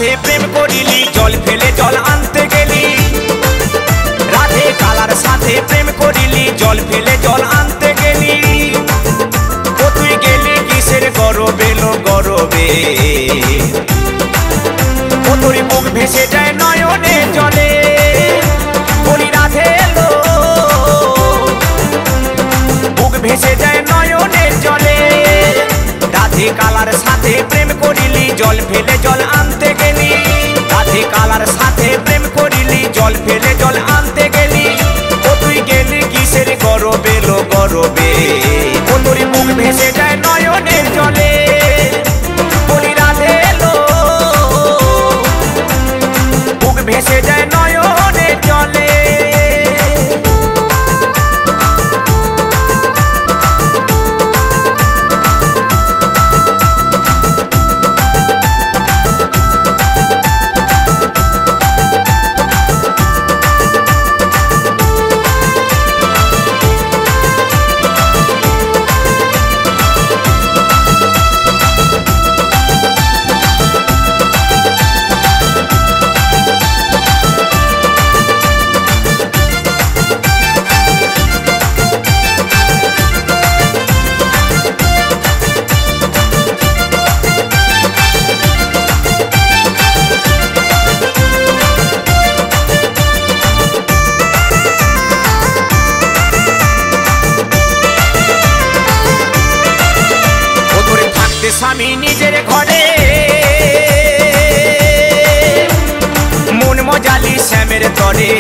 সাথে প্রেম করিলি, জল ফেলে জল আনতে গেলি। রাধে কালার সাথে প্রেম করিলি, জল ফেলে জল আনতে গেলি। ও তুই গেলি কিসের গরবে লো গরবে, ও তোর বুক ভেসে যায় নয়নে জলে। বলি রাধে লো, বুক ভেসে যায় নয়নের জলে। রাধে কালার সাথে প্রেম করিলি, জল ফেলে জল আনতে গেলি। রাধে কালার সাথে প্রেম করিলি, জল ফেলে জল আনতে গেলি। ও তুই গেলি কিসের গরবে লো গরবে, ও তোর বুক ভেসে যায় নয়নের জলে। বলি রাধে লো, বুক ভেসে যায় নয়নের জলে। স্বামী নিজের ঘরে মন মজালি শ্যামের তরে।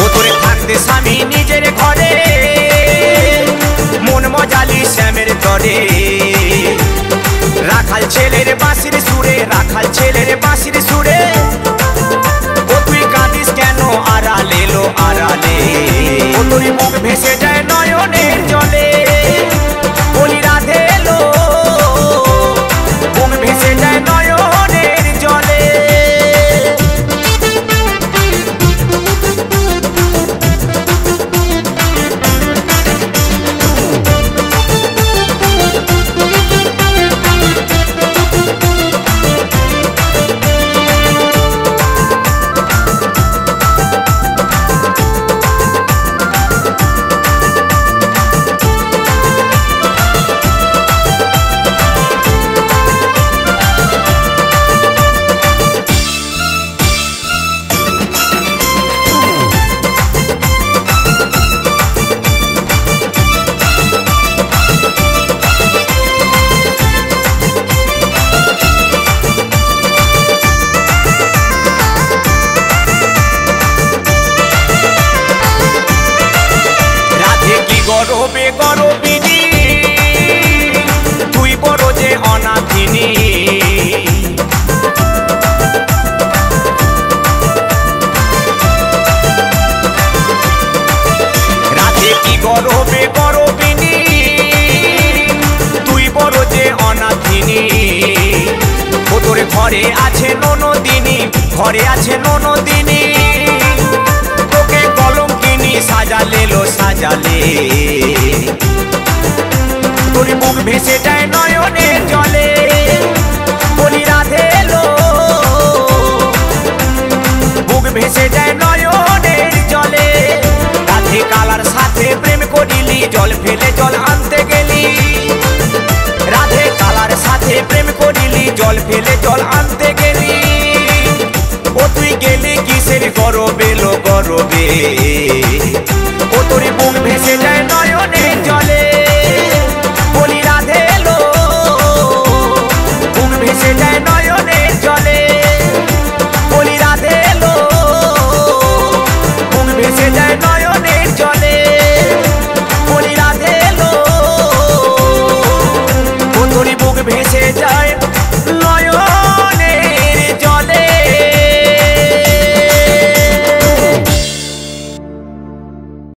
ও তোরে থাকতে স্বামী নিজের ঘরে মন মজালি শ্যামের তরে। রাখাল ছেলের বাঁশির সুরে, রাখাল ছেলের বাঁশির সুরে। ও তুই কাঁদিস কেন আড়ালে লো আড়ালে, ও তোর বুক ভেসে যায় নয়নের জলে। বলি রাধে লো, বুক ভেসে যায় নয়নের জলে। গরবে গরবিনী তুই বড় যে অনাথিনী। রাধে কি গরবে গরবিনী তুই বড় যে অনাথিনী। ও তোর ঘরে আছে ননদিনী, ঘরে আছে ননদিনী। তোকে কলঙ্কিনী সাজালে লো সাজালে, তোর বুক ভেসে যায় নয়নের জলে। বলি রাধে লো, বুক ভেসে যায় নয়নের জলে। রাধে কালার সাথে প্রেম করিলি, জল ফেলে জল আনতে গেলি। রাধে কালার সাথে প্রেম করিলি, জল ফেলে জল আনতে গেলি। ও তুই গেলি কিসের গরবে লো গরবে, ও তোর বুক ভেসে যায় নয়নের জলে। বলি রাধে লো, বুক ভেসে যায় নয়নের জলে। বলি রাধে লো, বুক ভেসে যায় নয়নের জলে। বলি রাধে লো, ও তোর বুক ভেসে যায়।